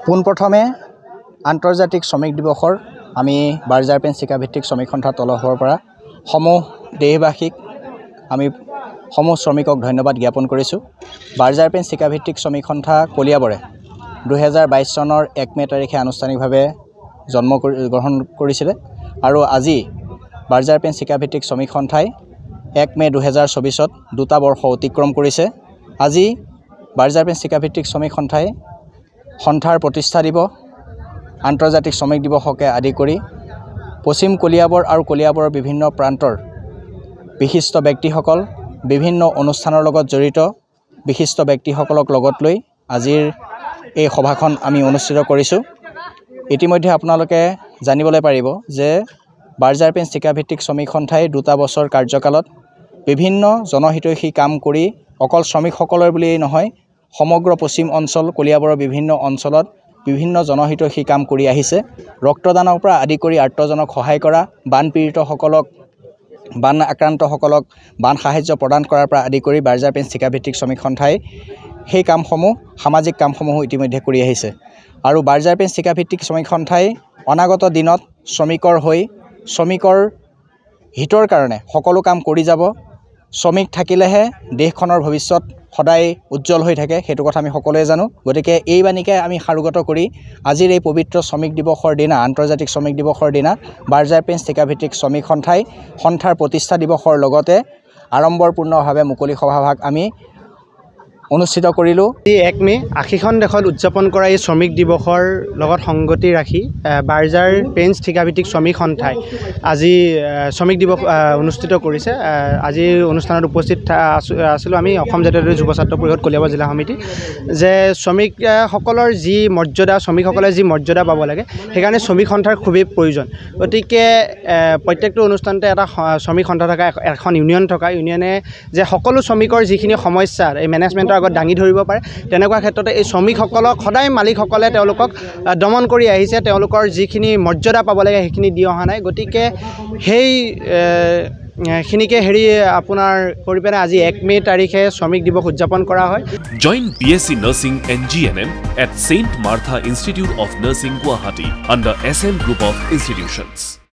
পোনপ্ৰথমে আন্তৰ্জাতিক শ্ৰমিক দিৱসৰ আমি বাৰ্জাৰ পেন চিকাভিত্তিক শ্ৰমিক সন্থাৰ তলফৰ পৰা সমূহ দেশবাসীক আমি সমূহ শ্ৰমিকক ধন্যবাদ জ্ঞাপন কৰিছোঁ। বাৰ্জাৰ পেন চিকাভিত্তিক শ্ৰমিক সন্থা কলিয়াবৰে 2022 চনৰ 1 মে তাৰিখে আনুষ্ঠানিকভাৱে গ্ৰহণ কৰিছিলে আৰু আজি বাৰ্জাৰ পেন চিকাভিত্তিক শ্ৰমিক সন্থাই 1 মে 2024ত 2টা বৰ্ষ অতিক্ৰম কৰিছে। আজি বাৰ্জাৰ পেন চিকাভিত্তিক শ্ৰমিক সন্থাই সন্থাৰ প্ৰতিষ্ঠা দিৱস আন্তৰ্জাতিক শ্ৰমিক দিৱসকে আদি কৰি পশ্চিম কলিয়াবৰ আৰু কলিয়াবৰৰ বিভিন্ন প্ৰান্তৰ বিশিষ্ট ব্যক্তিসকল বিভিন্ন অনুষ্ঠানৰ লগত জড়িত বিশিষ্ট ব্যক্তিসকলক লগত লৈ আজিৰ এই সভাখন আমি অনুষ্ঠিত কৰিছোঁ। ইতিমধ্যে আপোনালোকে জানিবলৈ পাৰিব যে বাৰ্জাৰ পেন চিকাভিত্তিক শ্ৰমিক সন্থাই 2টা বছৰ কাৰ্যকালত বিভিন্ন জনহিতৈষী কাম কৰি অকল শ্ৰমিকসকলৰ বুলিয়েই নহয় সমগ্ৰ পশ্চিম অঞ্চল কলিয়াবৰৰ বিভিন্ন অঞ্চলত বিভিন্ন জনহিতৈষী কাম কৰি আহিছে। ৰক্তদানৰ পৰা আদি কৰি আৰ্তজনক সহায় কৰা, বান পীড়িতসকলক বান আক্ৰান্তসকলক বান সাহায্য প্ৰদান কৰাৰ পৰা আদি কৰি বাৰ্জাৰ পেন চিকাভিত্তিক শ্ৰমিক সন্থাই সেই কামসমূহ সামাজিক কামসমূহ ইতিমধ্যে কৰি আহিছে আৰু বাৰ্জাৰ পেন চিকাভিত্তিক শ্ৰমিক সন্থাই অনাগত দিনত শ্ৰমিকৰ হৈ শ্ৰমিকৰ হিতৰ কাৰণে সকলো কাম কৰি যাব। শ্ৰমিক থাকিলেহে দেশখনৰ ভৱিষ্যত সদায় উজ্জ্বল হৈ থাকে, সেইটো কথা আমি সকলোৱে জানো। গতিকে এই বাণীকে আমি সাৰোগত কৰি আজিৰ এই পবিত্ৰ শ্ৰমিক দিৱসৰ দিনা আন্তৰ্জাতিক শ্ৰমিক দিৱসৰ দিনা বাৰ্জাৰ পেন চিকাভিত্তিক শ্ৰমিক সন্থাই সন্থাৰ প্ৰতিষ্ঠা দিৱসৰ লগতে আড়ম্বৰপূৰ্ণভাৱে মুকলি সভাভাগ আমি অনুষ্ঠিত কৰিলোঁ। 1 মে 80খন দেশত উদযাপন কৰা এই শ্ৰমিক দিৱসৰ লগত সংগতি ৰাখি বাৰ্জাৰ পেন চিকাভিত্তিক শ্ৰমিক সন্থাই আজি শ্ৰমিক দিৱস অনুষ্ঠিত কৰিছে। আজিৰ অনুষ্ঠানত উপস্থিত আছিলোঁ আমি অসম জাতীয় যুৱ ছাত্ৰ পৰিষদ কলিয়াবৰ জিলা সমিতি। যে শ্ৰমিকসকলৰ যি মৰ্যাদা শ্ৰমিকসকলে যি মৰ্যাদা পাব লাগে সেইকাৰণে শ্ৰমিক সন্থাৰ খুবেই প্ৰয়োজন। গতিকে প্ৰত্যেকটো অনুষ্ঠানতে এটা শ্ৰমিক সন্থা থকা এখন ইউনিয়ন থকা ইউনিয়নে যে সকলো শ্ৰমিকৰ যিখিনি সমস্যা এই মেনেজমেণ্টৰ আগত দাঙি ধৰিব পাৰে, তেনেকুৱা ক্ষেত্ৰতে এই শ্ৰমিকসকলক সদায় মালিকসকলে তেওঁলোকক দমন কৰি আহিছে। তেওঁলোকৰ যিখিনি মৰ্যাদা পাব লাগে সেইখিনি দি অহা নাই। গতিকে সেইখিনিকে আপোনাৰ কৰি পেলাই আজি 1 মে তাৰিখে শ্ৰমিক দিৱস উদযাপন কৰা হয়। Join BSc Nursing and GNM at St. Martha Institute of Nursing, Guwahati under SM Group of Institutions.